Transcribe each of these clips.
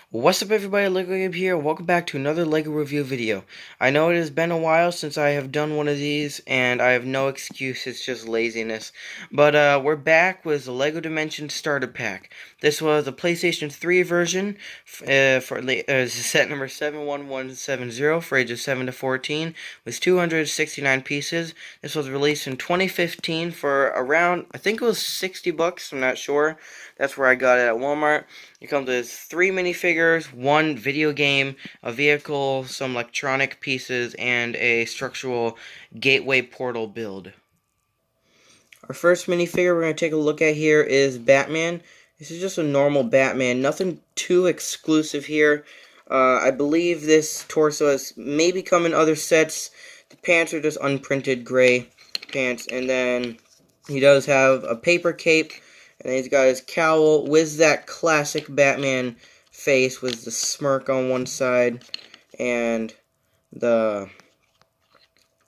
What's up everybody, Lego Gabe here. Welcome back to another Lego review video. I know it has been a while since I have done one of these, and I have no excuse, it's just laziness. But we're back with the Lego Dimensions Starter Pack. This was a PlayStation 3 version for set number 71170 for ages 7 to 14 with 269 pieces. This was released in 2015 for around, I think it was 60 bucks, I'm not sure. That's where I got it at Walmart. It comes with 3 minifigures, 1 video game, a vehicle, some electronic pieces, and a structural gateway portal build. Our first minifigure we're going to take a look at here is Batman. This is just a normal Batman, nothing too exclusive here. I believe this torso has maybe come in other sets. The pants are just unprinted gray pants, and then he does have a paper cape. And he's got his cowl with that classic Batman face with the smirk on one side and the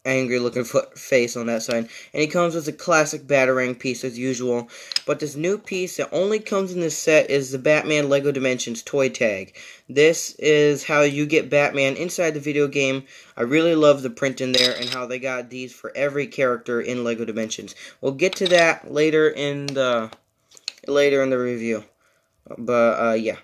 angry looking face on that side. And he comes with a classic Batarang piece as usual. But this new piece that only comes in this set is the Batman Lego Dimensions toy tag. This is how you get Batman inside the video game. I really love the print in there and how they got these for every character in Lego Dimensions. We'll get to that later in the review. But, yeah.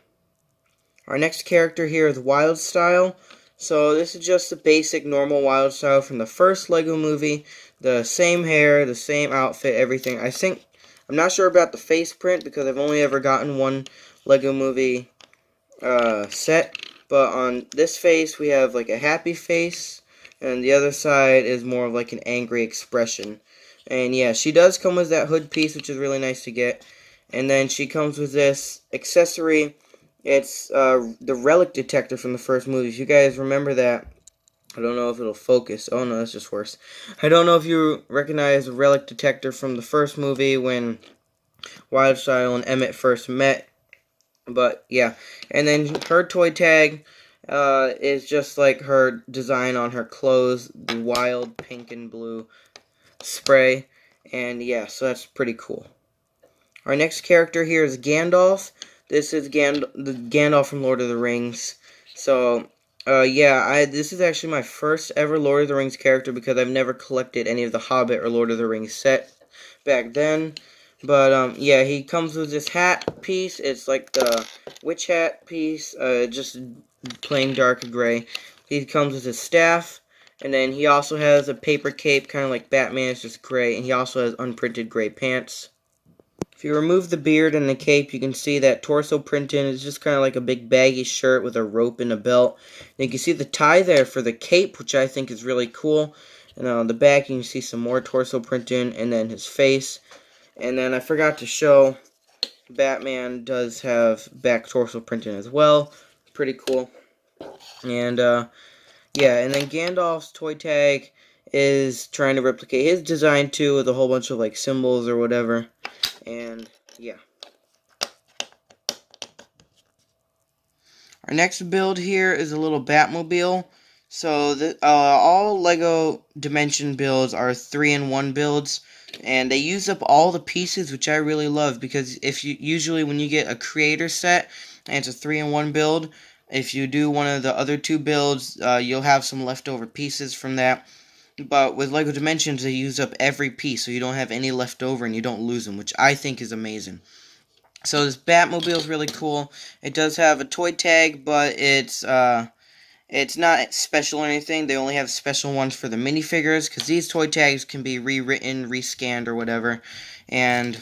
Our next character here is Wild Style. So, this is just the basic normal Wild Style from the first Lego movie. The same hair, the same outfit, everything. I'm not sure about the face print because I've only ever gotten one Lego movie set. But on this face, we have like a happy face. And the other side is more of like an angry expression. And yeah, she does come with that hood piece, which is really nice to get. And then she comes with this accessory. It's the relic detector from the first movie. If you guys remember that, I don't know if it'll focus. Oh no, that's just worse. I don't know if you recognize the relic detector from the first movie when Wildstyle and Emmett first met. But yeah, and then her toy tag is just like her design on her clothes, the wild pink and blue spray. And yeah, so that's pretty cool. Our next character here is Gandalf. This is the Gandalf from Lord of the Rings. So, yeah, this is actually my first ever Lord of the Rings character because I've never collected any of the Hobbit or Lord of the Rings set back then. But, yeah, he comes with this hat piece. It's like the witch hat piece, just plain dark gray. He comes with his staff. And then he also has a paper cape, kind of like Batman, it's just gray. And he also has unprinted gray pants. If you remove the beard and the cape, you can see that torso print in is just kind of like a big baggy shirt with a rope and a belt. And you can see the tie there for the cape, which I think is really cool. And on the back, you can see some more torso print in, and then his face. And then I forgot to show, Batman does have back torso print in as well. Pretty cool. And, yeah, and then Gandalf's toy tag is trying to replicate his design too with a whole bunch of like symbols or whatever. And yeah. Our next build here is a little Batmobile. So all Lego Dimension builds are 3-in-1 builds, and they use up all the pieces, which I really love because usually when you get a creator set and it's a 3-in-1 build, if you do one of the other 2 builds, you'll have some leftover pieces from that. But with Lego Dimensions, they use up every piece, so you don't have any left over and you don't lose them, which I think is amazing. So this Batmobile is really cool. It does have a toy tag, but it's not special or anything. They only have special ones for the minifigures, because these toy tags can be rewritten, rescanned, or whatever. And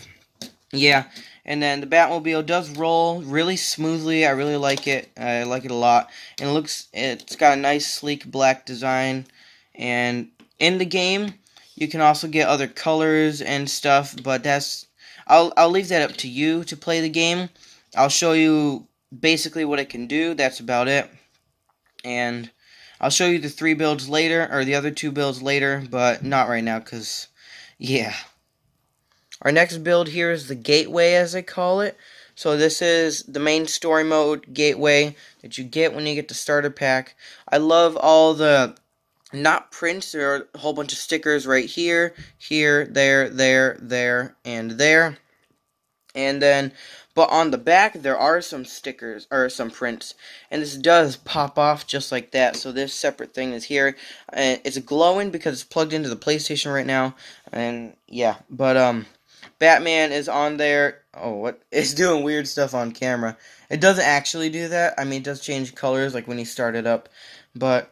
yeah, and then the Batmobile does roll really smoothly. I really like it. I like it a lot. And it's got a nice sleek black design. And in the game, you can also get other colors and stuff, but I'll leave that up to you to play the game. I'll show you basically what it can do. That's about it. And I'll show you the 3 builds later, or the other 2 builds later, but not right now, because, yeah. Our next build here is the Gateway, as I call it. So this is the main story mode gateway that you get when you get the starter pack. I love all the not prints. There are a whole bunch of stickers right here, there, and there. And then, but on the back, there are some stickers, or some prints. And this does pop off just like that. So this separate thing is here. And it's glowing because it's plugged into the PlayStation right now. And, yeah. But, Batman is on there. Oh, what? It's doing weird stuff on camera. It doesn't actually do that. I mean, it does change colors, like when you start it up. But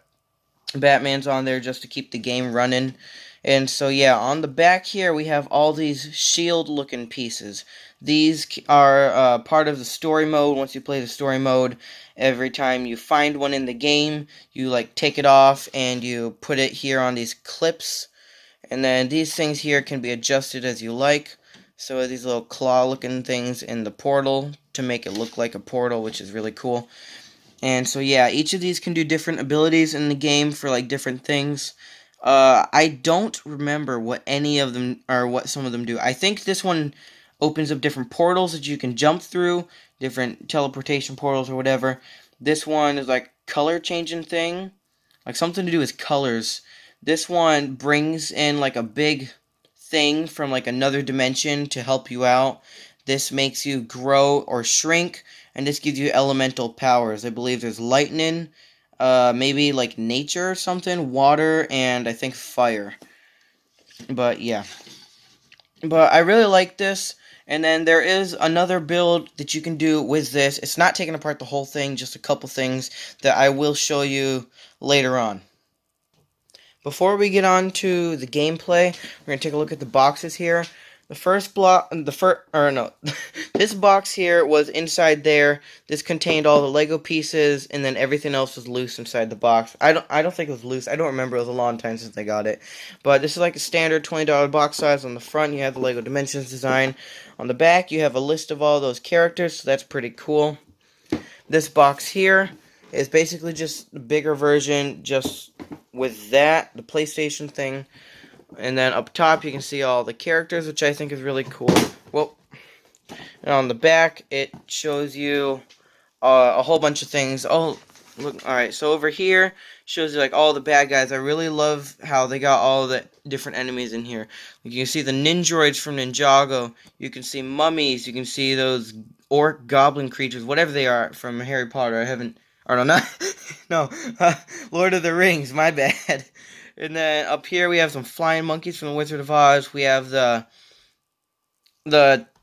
Batman's on there just to keep the game running. And so, yeah, on the back here, we have all these shield-looking pieces. These are part of the story mode. Once you play the story mode, every time you find one in the game, you, like, take it off and you put it here on these clips. And then these things here can be adjusted as you like. So these little claw-looking things in the portal to make it look like a portal, which is really cool. And so, yeah, each of these can do different abilities in the game for, like, different things. I don't remember what any of them, or what some of them do. I think this one opens up different portals that you can jump through, different teleportation portals or whatever. This one is, like, color-changing thing, like, something to do with colors. This one brings in, like, a big thing from, like, another dimension to help you out. This makes you grow or shrink, and this gives you elemental powers. I believe there's lightning, maybe like nature or something, water, and I think fire. But yeah. But I really like this. And then there is another build that you can do with this. It's not taking apart the whole thing, just a couple things that I will show you later on. Before we get on to the gameplay, we're going to take a look at the boxes here. The first block, this box here was inside there. This contained all the Lego pieces, and then everything else was loose inside the box. I don't think it was loose. I don't remember. It was a long time since I got it. But this is like a standard $20 box size. On the front, you have the Lego Dimensions design. On the back, you have a list of all those characters, so that's pretty cool. This box here is basically just a bigger version, just with that, the PlayStation thing. And then up top, you can see all the characters, which I think is really cool. Well, and on the back, it shows you a whole bunch of things. Oh, look! All right, so over here shows you like all the bad guys. I really love how they got all the different enemies in here. You can see the Ninjroids from Ninjago. You can see mummies. You can see those orc goblin creatures, whatever they are from Harry Potter. I haven't. Or no, not Lord of the Rings. My bad. And then up here we have some flying monkeys from the Wizard of Oz. We have the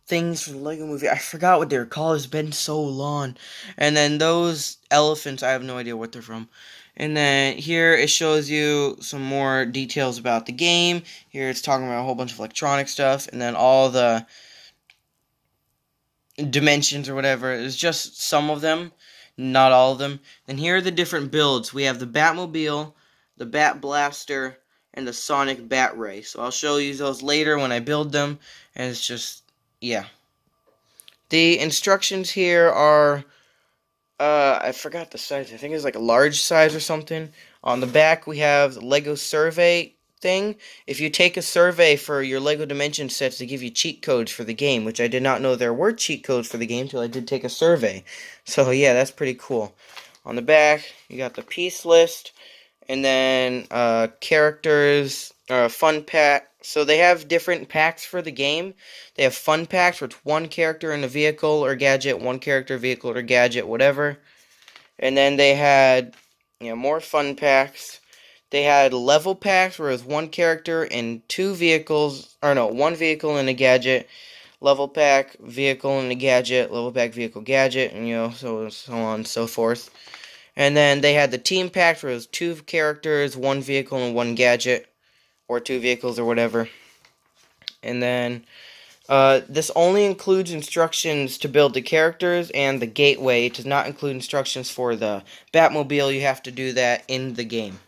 things from the Lego Movie. I forgot what they're called. It's been so long. And then those elephants, I have no idea what they're from. And then here it shows you some more details about the game. Here it's talking about a whole bunch of electronic stuff. And then all the dimensions or whatever. It's just some of them, not all of them. And here are the different builds. We have the Batmobile, the Bat Blaster, and the Sonic Bat Ray. So I'll show you those later when I build them. And it's just, yeah. The instructions here are, I forgot the size. I think it's like a large size or something. On the back, we have the Lego survey thing. If you take a survey for your Lego Dimension sets, they give you cheat codes for the game, which I did not know there were cheat codes for the game until I did take a survey. So, yeah, that's pretty cool. On the back, you got the piece list. And then characters, fun pack. So they have different packs for the game. They have fun packs where it's one character in a vehicle or gadget, one character, vehicle, or gadget, whatever. And then they had, more fun packs. They had level packs where it was one character and two vehicles, or no, one vehicle and a gadget. Level pack, vehicle and a gadget, level pack, vehicle, gadget, and so on and so forth. And then they had the team pack where it was two characters, one vehicle, and one gadget. Or two vehicles or whatever. And then this only includes instructions to build the characters and the gateway. It does not include instructions for the Batmobile. You have to do that in the game.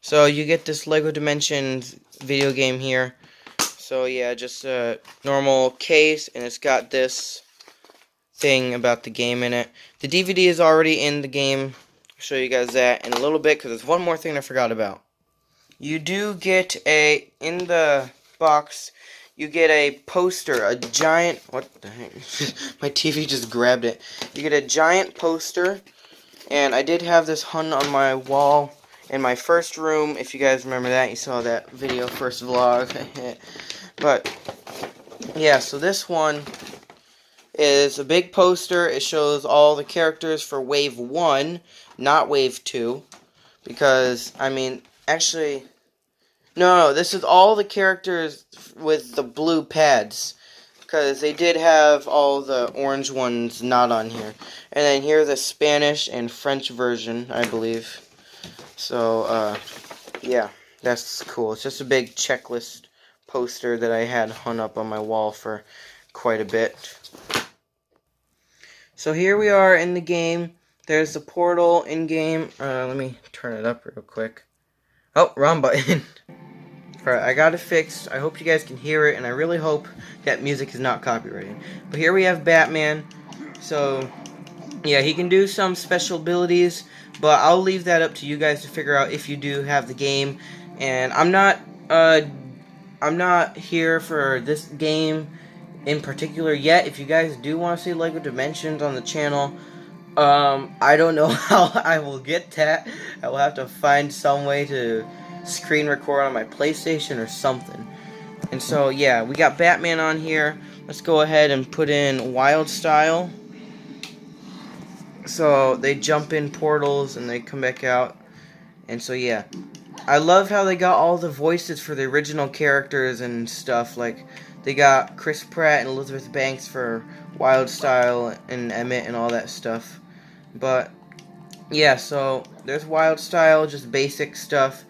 So you get this Lego Dimensions video game here. So yeah, just a normal case, and it's got this thing about the game in it. The DVD is already in the game. I'll show you guys that in a little bit because there's one more thing I forgot about. You do get in the box, you get a poster, a giant, what the heck, my TV just grabbed it. You get a giant poster, and I did have this hung on my wall in my first room. If you guys remember that, you saw that video, first vlog. But yeah, so this one is a big poster. It shows all the characters for Wave 1, not Wave 2. Because, I mean, actually, no, this is all the characters with the blue pads. Because they did have all the orange ones not on here. And then here's the Spanish and French version, I believe. So, yeah, that's cool. It's just a big checklist poster that I had hung up on my wall for quite a bit. So here we are in the game. There's the portal in-game. Let me turn it up real quick. Oh, wrong button. Alright, I got it fixed. I hope you guys can hear it, and I really hope that music is not copyrighted. But here we have Batman. So, yeah, he can do some special abilities, but I'll leave that up to you guys to figure out if you do have the game. And I'm not here for this game in particular yet. If you guys do want to see LEGO Dimensions on the channel, I don't know how I will get that. I will have to find some way to screen record on my PlayStation or something. And so, yeah, we got Batman on here. Let's go ahead and put in Wild Style. So, they jump in portals and they come back out. And so, yeah. I love how they got all the voices for the original characters and stuff. Like, they got Chris Pratt and Elizabeth Banks for Wild Style and Emmett and all that stuff. But, yeah, so there's Wild Style, just basic stuff.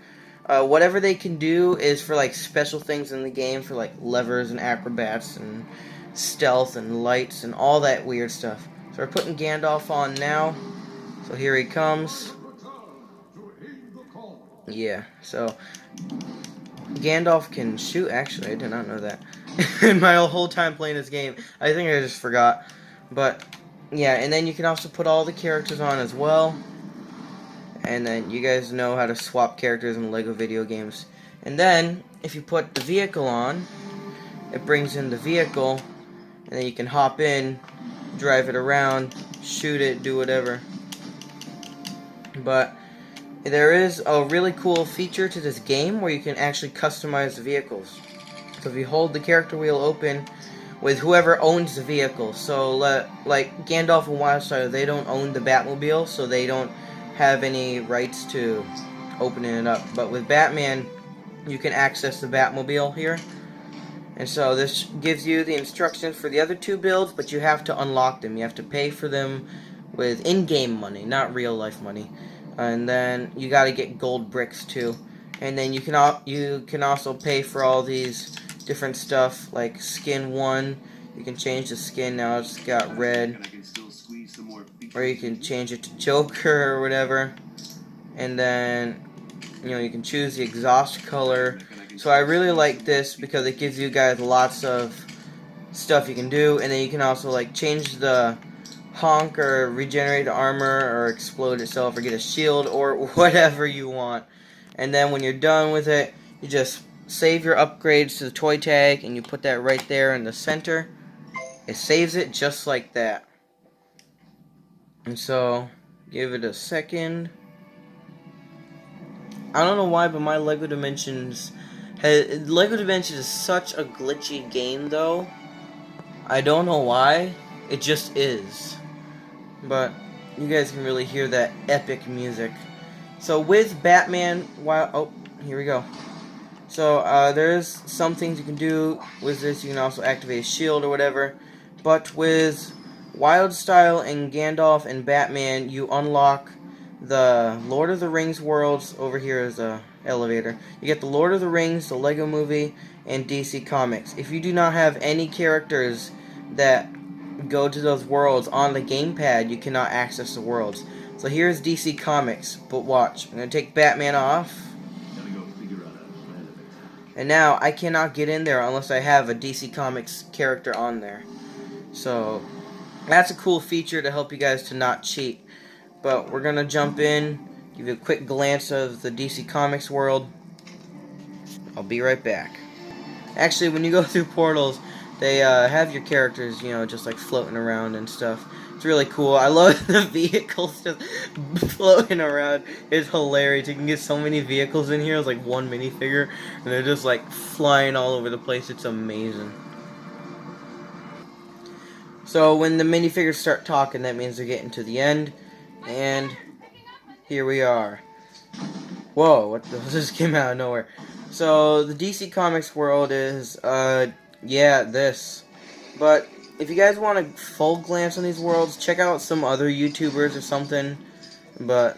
Whatever they can do is for, like, special things in the game, for, like, levers and acrobats and stealth and lights and all that weird stuff. So we're putting Gandalf on now. So here he comes. Yeah, so Gandalf can shoot. Actually, I did not know that. In my whole time playing this game, I think I just forgot. But, yeah, and then you can also put all the characters on as well. And then you guys know how to swap characters in LEGO video games. And then, if you put the vehicle on, it brings in the vehicle, and then you can hop in, drive it around, shoot it, do whatever. But there is a really cool feature to this game where you can actually customize the vehicles. So if you hold the character wheel open with whoever owns the vehicle. So, like Gandalf and Wildstyle, they don't own the Batmobile, so they don't have any rights to opening it up. But with Batman, you can access the Batmobile here. And so this gives you the instructions for the other two builds, but you have to unlock them. You have to pay for them with in-game money, not real-life money. And then you got to get gold bricks too. And then you can also pay for all these different stuff, like skin 1. You can change the skin now; it's got red. Or you can change it to Joker or whatever. And then, you know, you can choose the exhaust color. So I really like this because it gives you guys lots of stuff you can do. And then you can also, like, change the honk or regenerate the armor or explode itself or get a shield or whatever you want. And then when you're done with it, you just save your upgrades to the toy tag and you put that right there in the center. It saves it just like that. And so, give it a second. I don't know why, but my LEGO Dimensions is such a glitchy game, though. I don't know why. It just is. But you guys can really hear that epic music. So with Batman, here we go. So there's some things you can do with this. You can also activate a shield or whatever. But with Wildstyle and Gandalf and Batman, you unlock the Lord of the Rings worlds. Over here is a elevator. You get the Lord of the Rings, the Lego Movie, and DC Comics. If you do not have any characters that go to those worlds on the gamepad, you cannot access the worlds. So here's DC Comics, but watch. I'm going to take Batman off. And now I cannot get in there unless I have a DC Comics character on there. So that's a cool feature to help you guys to not cheat. But we're going to jump in, give you a quick glance of the DC Comics world. I'll be right back. Actually, when you go through portals, they have your characters, you know, just like floating around and stuff. It's really cool. I love the vehicles just floating around. It's hilarious. You can get so many vehicles in here. It's like one minifigure, and they're just like flying all over the place. It's amazing. So when the minifigures start talking, that means they're getting to the end. And here we are. Whoa, what the, this came out of nowhere. So the DC Comics world is, yeah, this. But if you guys want a full glance on these worlds, check out some other YouTubers or something. But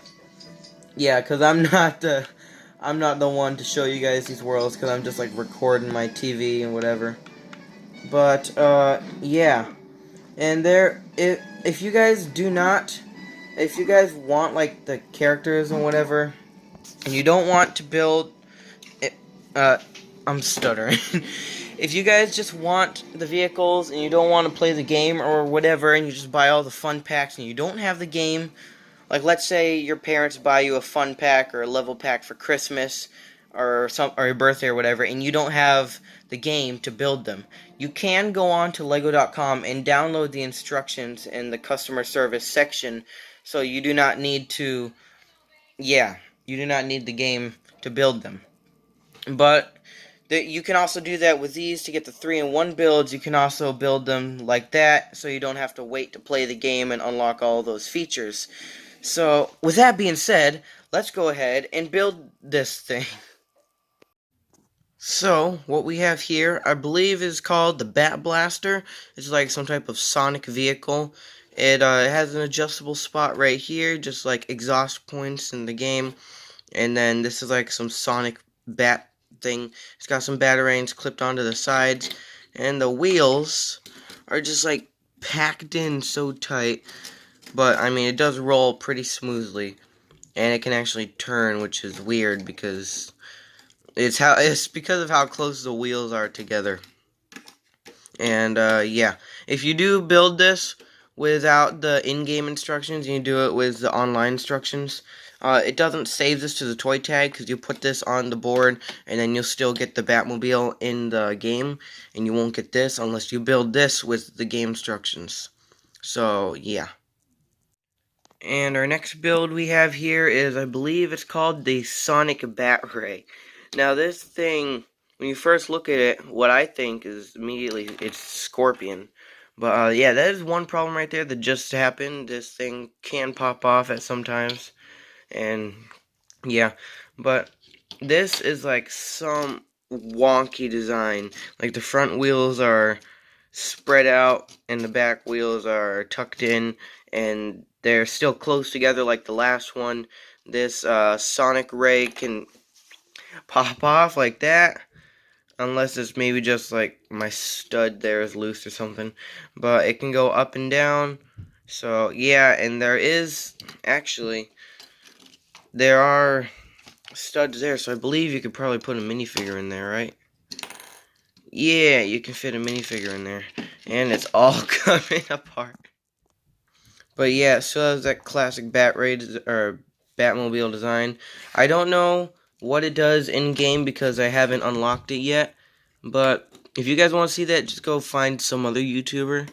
yeah, cause I'm not the one to show you guys these worlds, cause I'm just like recording my TV and whatever. But yeah, and there, if you guys do not, if you guys want like the characters and whatever, and you don't want to build, it, I'm stuttering. If you guys just want the vehicles and you don't want to play the game or whatever, and you just buy all the fun packs and you don't have the game, like let's say your parents buy you a fun pack or a level pack for Christmas or your birthday or whatever, and you don't have the game to build them, you can go on to lego.com and download the instructions in the customer service section, so you do not need to, yeah, you do not need the game to build them. But you can also do that with these to get the 3-in-1 builds. You can also build them like that, so you don't have to wait to play the game and unlock all those features. So, with that being said, let's go ahead and build this thing. So, what we have here, I believe is called the Bat Blaster. It's like some type of sonic vehicle. It has an adjustable spot right here, just like exhaust points in the game. And then this is like some sonic bat thing. It's got some batarangs clipped onto the sides. And the wheels are just like packed in so tight. But, I mean, it does roll pretty smoothly. And it can actually turn, which is weird because it's because of how close the wheels are together. And yeah, if you do build this without the in-game instructions, you do it with the online instructions, it doesn't save this to the toy tag, because you put this on the board and then you'll still get the Batmobile in the game, and you won't get this unless you build this with the game instructions. So yeah. And our next build we have here is, I believe it's called the Sonic Bat Ray. Now this thing, when you first look at it, what I think is immediately it's Scorpion. But yeah, that is one problem right there that just happened. This thing can pop off at sometimes. And yeah, but this is like some wonky design. Like the front wheels are spread out and the back wheels are tucked in, and they're still close together like the last one. This Sonic Ray can pop off like that, unless it's maybe just like my stud there is loose or something. But it can go up and down. So yeah, and there are studs there, so I believe you could probably put a minifigure in there, right? Yeah, you can fit a minifigure in there. And it's all coming apart. But yeah, it still has that classic Batmobile design. I don't know what it does in-game because I haven't unlocked it yet. But if you guys want to see that, just go find some other YouTuber.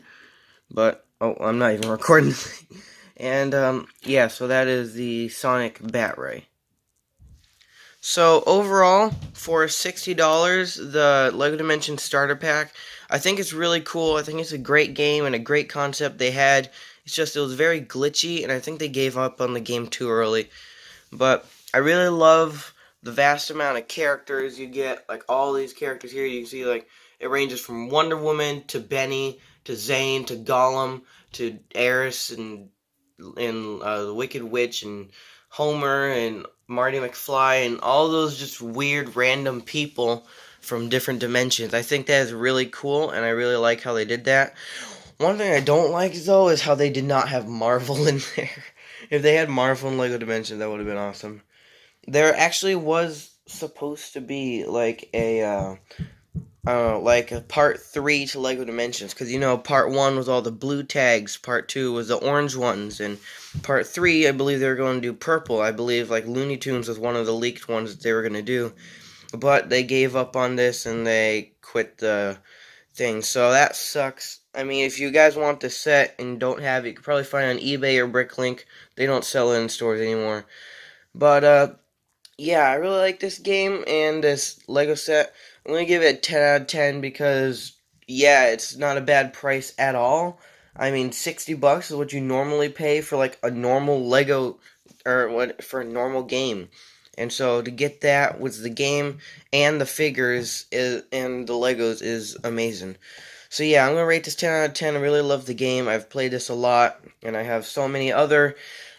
But, oh, I'm not even recording. And, yeah, so that is the Sonic Bat Ray. So, overall, for $60, the LEGO Dimensions Starter Pack, I think it's really cool. I think it's a great game and a great concept they had. It's just, it was very glitchy, and I think they gave up on the game too early. But I really love the vast amount of characters you get. Like, all these characters here, you can see, like, it ranges from Wonder Woman to Benny to Zane to Gollum to Eris and the Wicked Witch and Homer and Marty McFly and all those just weird random people from different dimensions. I think that is really cool, and I really like how they did that. One thing I don't like, though, is how they did not have Marvel in there. If they had Marvel in LEGO Dimensions, that would have been awesome. There actually was supposed to be like a part 3 to LEGO Dimensions, because you know part 1 was all the blue tags, part 2 was the orange ones, and part 3 I believe they were going to do purple. I believe like Looney Tunes was one of the leaked ones that they were going to do, but they gave up on this and they quit the thing, so that sucks. I mean, if you guys want the set and don't have it, you can probably find it on eBay or Bricklink. They don't sell it in stores anymore. But yeah, I really like this game and this LEGO set. I'm going to give it a 10 out of 10 because, yeah, it's not a bad price at all. I mean, $60 is what you normally pay for like a normal Lego or what for a normal game. And so to get that with the game and the figures and the Legos is amazing. So yeah, I'm gonna rate this 10 out of 10. I really love the game. I've played this a lot, and I have so many other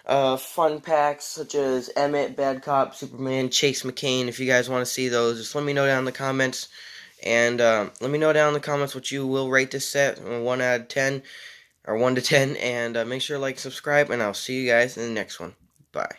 fun packs such as Emmett, Bad Cop, Superman, Chase McCain. If you guys want to see those, just let me know down in the comments. And let me know down in the comments what you will rate this set, 1 out of 10, or 1 to 10. And make sure to like, subscribe, and I'll see you guys in the next one. Bye.